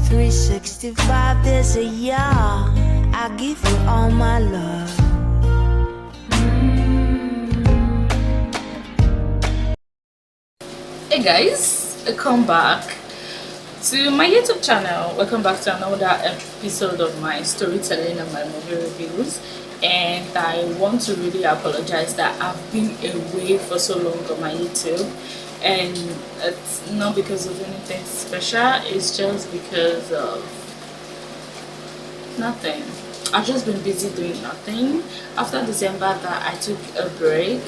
365 days a year, I give you all my love. Hey guys, welcome back to my YouTube channel. Welcome back to another episode of my storytelling and my movie reviews. And I want to really apologize that I've been away for so long on my YouTube, and it's not because of anything special, it's just because of nothing. I've just been busy doing nothing. After December that I took a break,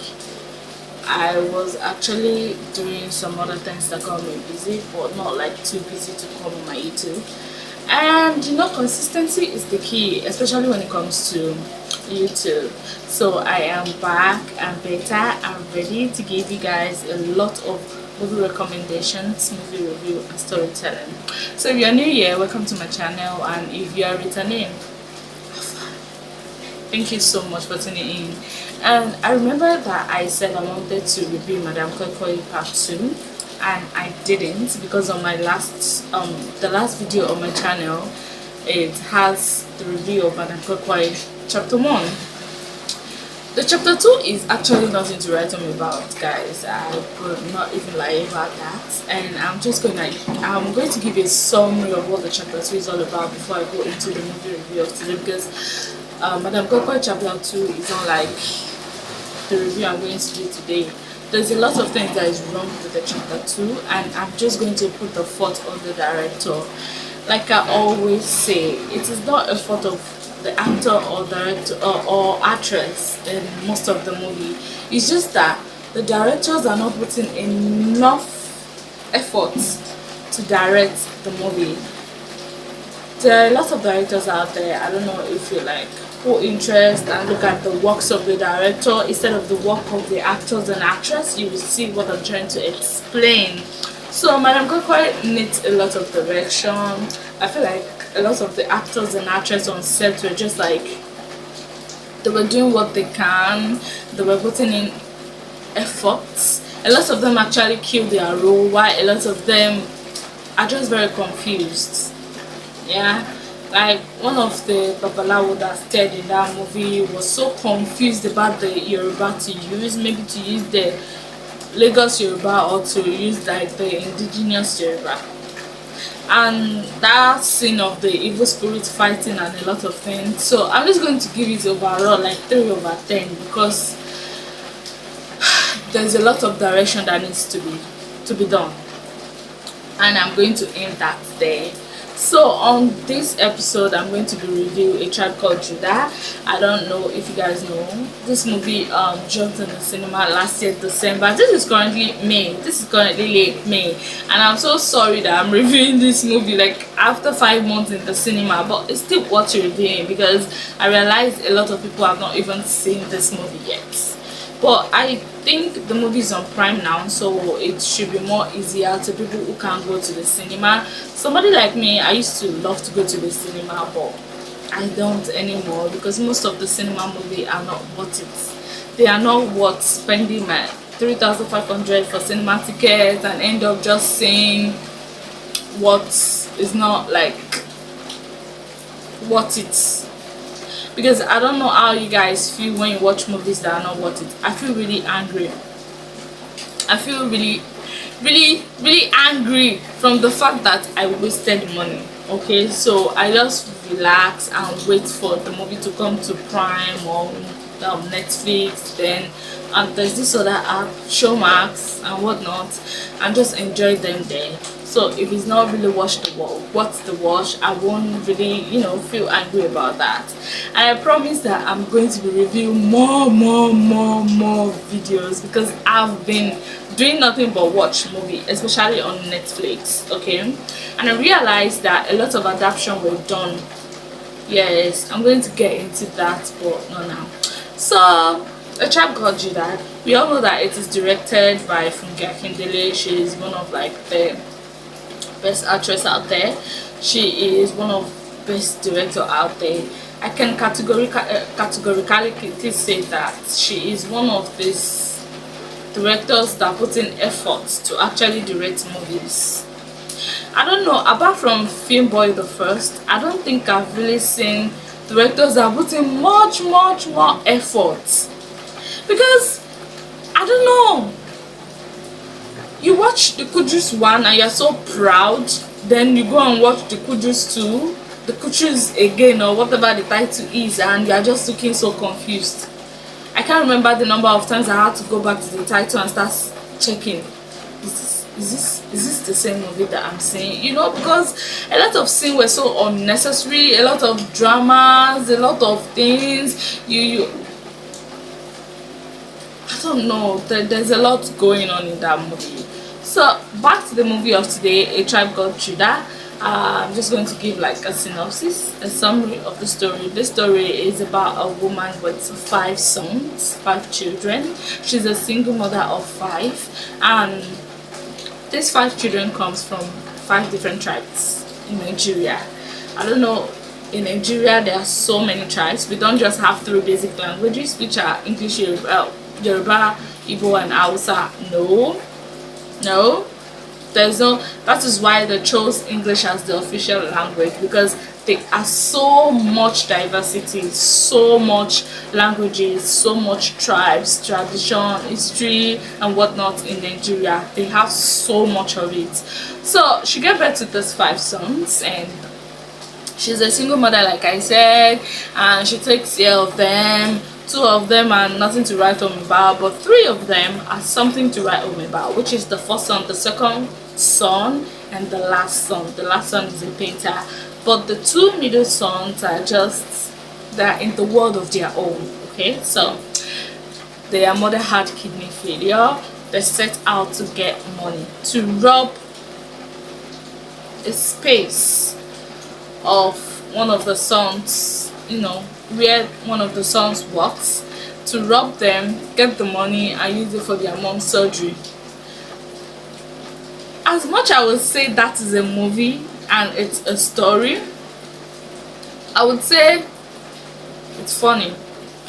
I was actually doing some other things that got me busy, but not like too busy to come on my YouTube. And you know, consistency is the key, especially when it comes to YouTube. So I am back and better and ready to give you guys a lot of movie recommendations, movie review and storytelling. So if you're new here, welcome to my channel, and if you are returning, thank you so much for tuning in. And I remember that I said I wanted to review Madame Koi Part 2, and I didn't, because on my the last video on my channel, it has the review of Madame Koi Chapter 1. The Chapter 2 is actually nothing to write home about, guys. I will not even lie about that, and I'm going to give you a summary of what the Chapter 2 is all about before I go into the movie review of today, because Madame Koi Chapter 2 is not like the review I'm going to do today. There's a lot of things that is wrong with the Chapter 2, and I'm just going to put the fault on the director. Like I always say, it is not a fault of the actor or director or actress in most of the movie. It's just that the directors are not putting enough effort to direct the movie. There are a lot of directors out there. I don't know if you like put interest and look at the works of the director instead of the work of the actors and actress, you will see what I'm trying to explain. So Madame Koi needs a lot of direction. I feel like a lot of the actors and actresses on set were just like, they were doing what they can, they were putting in efforts. A lot of them actually killed their role, while a lot of them are just very confused. Yeah, like one of the Babalawo that starred in that movie was so confused about the Yoruba to use, maybe to use the Lagos Yoruba or to use like the indigenous Yoruba. And that scene of the evil spirit fighting and a lot of things. So I'm just going to give it overall like 3/10, because there's a lot of direction that needs to be done, and I'm going to end that there. So on this episode, I'm going to be reviewing A Tribe Called Judah. I don't know if you guys know, this movie jumped in the cinema last year December. This is currently May. This is currently late May, and I'm so sorry that I'm reviewing this movie like after 5 months in the cinema, but it's still worth reviewing because I realized a lot of people have not even seen this movie yet. But I think the movie is on Prime now, so it should be more easier to people who can't go to the cinema. Somebody like me, I used to love to go to the cinema, but I don't anymore because most of the cinema movies are not worth it. They are not worth spending my 3,500 for cinema tickets and end up just seeing what is not like worth it. Because I don't know how you guys feel when you watch movies that are not worth it. I feel really angry. I feel really angry from the fact that I wasted money. Okay, so I just relax and wait for the movie to come to Prime or Netflix. Then there's this other app, Showmax and whatnot, and just enjoy them there. So if it's not really worth the watch, I won't really, feel angry about that. And I promise that I'm going to be reviewing more videos, because I've been doing nothing but watch movie, especially on Netflix. Okay, and I realized that a lot of adaptation were done. Yes, I'm going to get into that, but not now. So A Tribe Called Judah, we all know that it is directed by Funke Akindele. She is one of like the best actress out there. She is one of best director out there. I can categorically say that she is one of these directors that put in effort to actually direct movies. I don't know, apart from Film Boy the first, I don't think I've really seen directors that are putting much more effort. Because I don't know, you watch the Kudus one and you're so proud, then you go and watch the Kudus 2, the Kudus again, or whatever the title is, and you're just looking so confused. I can't remember the number of times I had to go back to the title and start checking, is this the same movie that I'm seeing? You know, because a lot of scenes were so unnecessary, a lot of dramas, a lot of things. I don't know, there's a lot going on in that movie. So back to the movie of today, A Tribe Called Judah. I'm just going to give like a synopsis, a summary of the story. This story is about a woman with 5 sons, 5 children. She's a single mother of 5, and these 5 children comes from 5 different tribes in Nigeria. I don't know, in Nigeria there are so many tribes. We don't just have 3 basic languages, which are English, Yoruba, Igbo and Hausa. No, there's no. That is why they chose English as the official language, because there are so much diversity, so much languages, so much tribes, tradition, history and whatnot in Nigeria. They have so much of it. So she gave birth to these 5 sons, and she's a single mother, like I said, and she takes care of them. 2 of them are nothing to write home about, but 3 of them are something to write home about, which is the first son, the second son, and the last son. The last son is a painter, but the 2 middle sons are just, they're in the world of their own. Okay, so their mother had kidney failure. They set out to get money to rob a space of one of the sons, you know, where one of the sons works, to rob them, get the money and use it for their mom's surgery. As much I would say that is a movie and it's a story, I would say it's funny.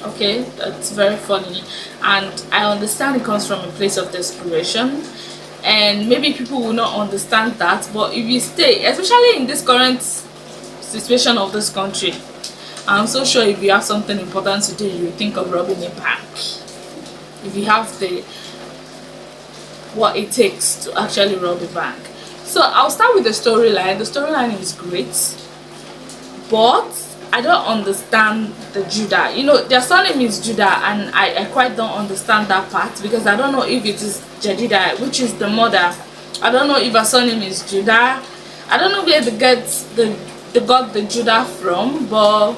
Okay, it's very funny, and I understand it comes from a place of desperation, and maybe people will not understand that, but if you stay, especially in this current situation of this country, I'm so sure if you have something important to do, you think of robbing a bank. If you have the what it takes to actually rob a bank. So I'll start with the storyline. The storyline is great, but I don't understand the Judah. You know, their surname is Judah, and I quite don't understand that part, because I don't know if it is Jedida, which is the mother. I don't know if her surname is Judah. I don't know where they got the Judah from, but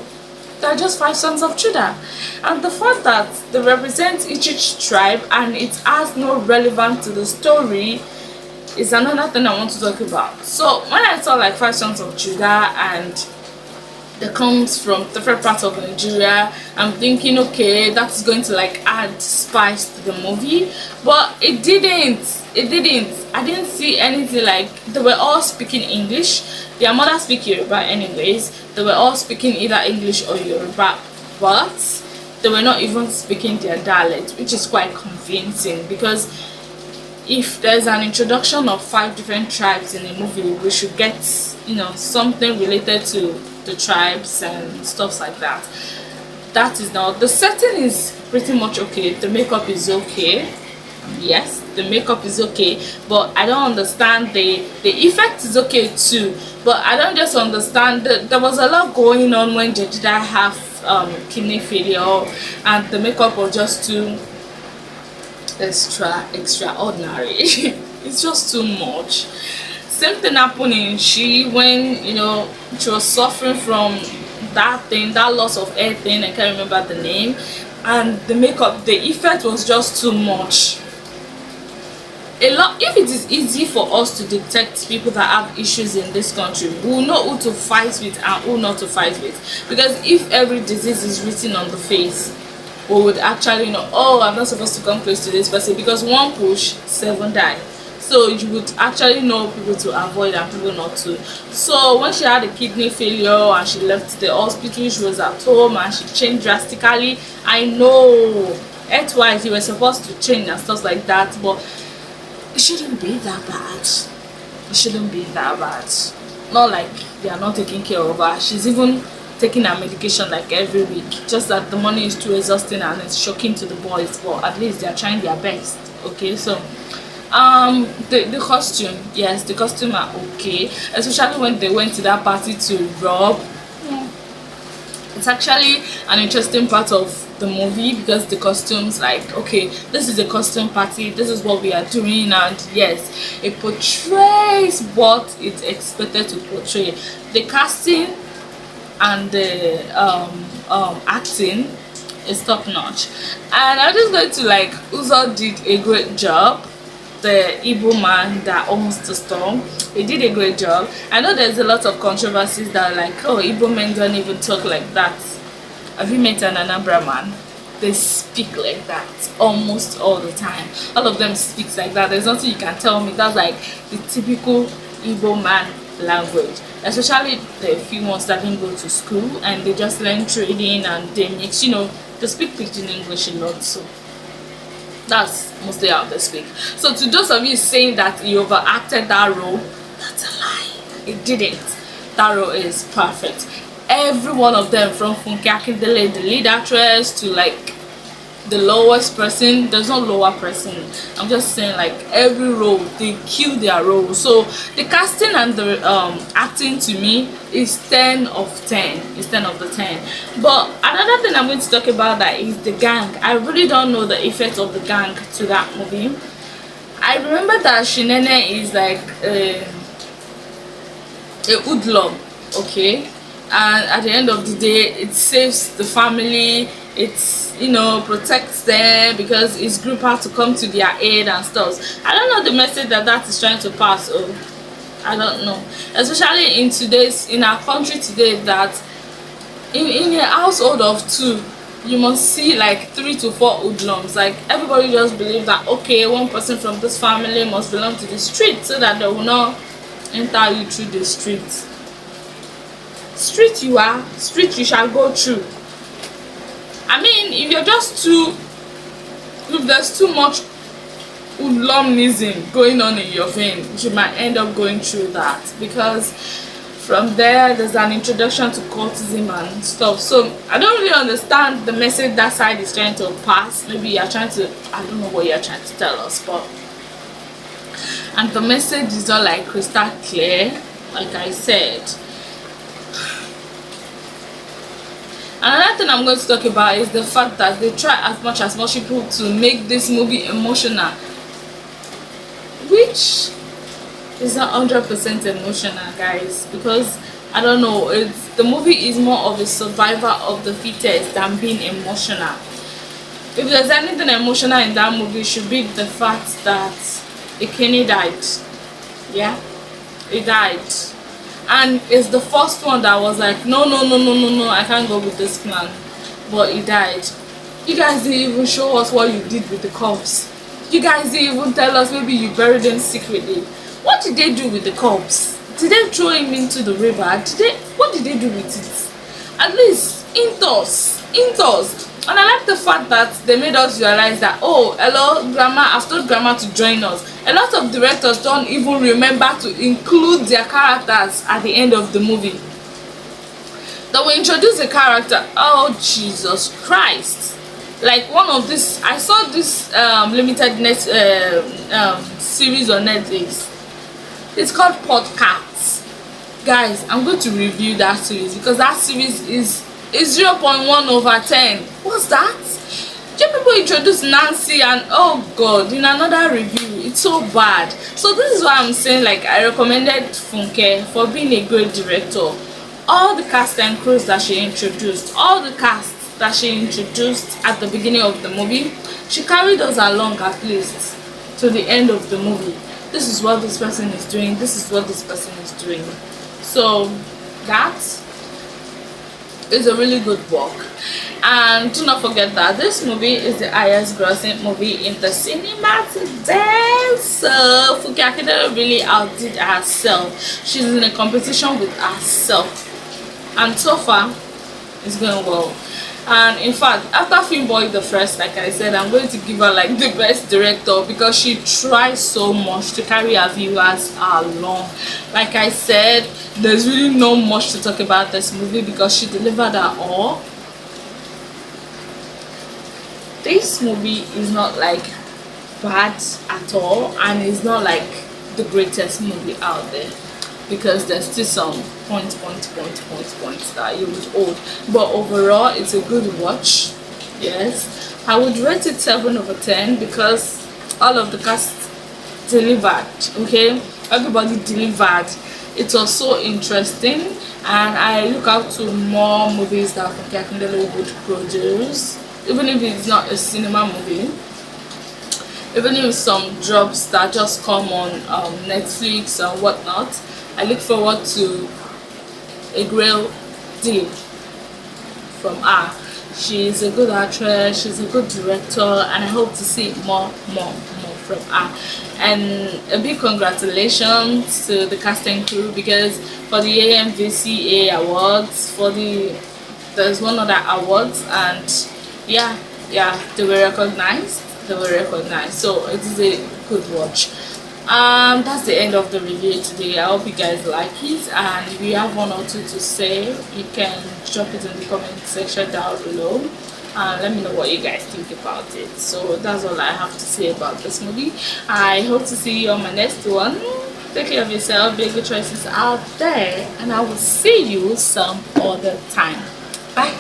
they're just 5 sons of Judah. And the fact that they represent each tribe and it has no relevance to the story is another thing I want to talk about. So when I saw like 5 sons of Judah and they comes from different parts of Nigeria, I'm thinking, okay, that's going to like add spice to the movie, but it didn't. I didn't see anything. Like, they were all speaking English. Their mother speak Yoruba anyways. They were all speaking either English or Yoruba, but they were not even speaking their dialect, which is quite convincing, because if there's an introduction of 5 different tribes in a movie, we should get, you know, something related to the tribes and stuff like that. That is not. The setting is pretty much okay. The makeup is okay. Yes, the makeup is okay, but I don't understand the effect is okay too, but I don't just understand that there was a lot going on when Jedida have kidney failure, and the makeup was just too extraordinary. It's just too much. Same thing happened in She, when, you know, she was suffering from that thing, that loss of hair thing. I can't remember the name, and the makeup, the effect was just too much. If it is easy for us to detect people that have issues in this country, we will know who to fight with and who not to fight with. Because if every disease is written on the face, we would actually know, oh, I'm not supposed to come close to this person, because 1 push, 7 die. So you would actually know people to avoid and people not to. So when she had a kidney failure and she left the hospital, she was at home and she changed drastically. I know health-wise you were supposed to change and stuff like that, but it shouldn't be that bad. it shouldn't be that bad. Not like they are not taking care of her. She's even taking her medication like every week. Just that the money is too exhausting and it's shocking to the boys, but at least they are trying their best. Okay, so the costume, yes, the costume are okay, especially when they went to that party to rob. It's actually an interesting part of the movie because the costumes, like, okay, this is a costume party, this is what we are doing, and yes, it portrays what it's expected to portray. The casting and the acting is top notch, and I'm just going to, like, Uzo did a great job. The Igbo man that owns the store, he did a great job. I know there's a lot of controversies that are like, oh, Igbo men don't even talk like that. Have you met an Anambra man? They speak like that almost all the time. All of them speaks like that. There's nothing you can tell me that's like the typical Igbo man language, especially the few ones that didn't go to school and they just learn trading and they mix, they speak pidgin English a lot, so that's mostly how they speak. So to those of you saying that he overacted that role, that's a lie. It didn't. That role is perfect. Every one of them, from Funke Akindele, the lead actress, to like the lowest person, there's no lower person, I'm just saying, like, every role they kill their role. So the casting and the acting to me is 10 of 10. It's 10 of the 10. But another thing I'm going to talk about that is the gang. I really don't know the effect of the gang to that movie. I remember that Shinene is like a hoodlum, okay, and at the end of the day it saves the family. It's, protects them because his group has to come to their aid and stuff. I don't know the message that is trying to pass. I don't know, especially in our country today, that in a household of 2 you must see like 3 to 4 hoodlums. Like, everybody just believe that, okay, one person from this family must belong to the street so that they will not enter you through the street. Street you are, street you shall go through. I mean, if you're just if there's too much hoodlumism going on in your vein, you might end up going through that, because from there's an introduction to cultism and stuff. So I don't really understand the message that side is trying to pass. Maybe you're trying to, I don't know what you're trying to tell us, but, and the message is not like crystal clear, like I said. Another thing I'm going to talk about is the fact that they try as much as possible to make this movie emotional, which is not 100% emotional, guys, because I don't know, the movie is more of a survivor of the fittest than being emotional. If there's anything emotional in that movie, it should be the fact that a kene died. Yeah, he died. And it's the first one that was like, no, I can't go with this plan. But he died. You guys didn't even show us what you did with the corpse. You guys didn't even tell us maybe you buried him secretly. What did they do with the corpse? Did they throw him into the river? What did they do with it? At least indoors. And I like the fact that they made us realize that, oh, hello, grandma, I've told grandma to join us. A lot of directors don't even remember to include their characters at the end of the movie. They will introduce a character. Oh, Jesus Christ. Like, one of this, I saw this limited series on Netflix. It's called Podcasts. Guys, I'm going to review that series because that series is 0.1/10. What's that? People introduce Nancy and, oh god, in another review, it's so bad. So this is why I'm saying, like, I recommended Funke for being a great director. All the cast and crews that she introduced, at the beginning of the movie, she carried us along at least to the end of the movie. This is what this person is doing, this is what this person is doing. So that is a really good work. And do not forget that this movie is the highest grossing movie in the cinema today. So Funke Akindele really outdid herself. She's in a competition with herself, and so far it's going well. And in fact, after Film Boy the first, like I said, I'm going to give her like the best director because she tries so much to carry her viewers along. Like I said, there's really not much to talk about this movie because she delivered her all. This movie is not like bad at all, and it's not like the greatest movie out there because there's still some points that you would hold, but overall it's a good watch. Yes, I would rate it 7 over 10 because all of the cast delivered. Okay, everybody delivered. It was so interesting, and I look out to more movies that Funke Akindele would produce, even if it's not a cinema movie, even if some drops that just come on Netflix and whatnot. I look forward to a great deal from her. She's a good actress, she's a good director, and I hope to see more from her. And a big congratulations to the casting crew because for the AMVCA awards, there's one other awards, and yeah, they were recognized. So it is a good watch. That's the end of the review today. I hope you guys like it, and if you have one or two to say, you can drop it in the comment section down below and let me know what you guys think about it. So that's all I have to say about this movie. I hope to see you on my next one. Take care of yourself, make good choices out there, and I will see you some other time. Bye.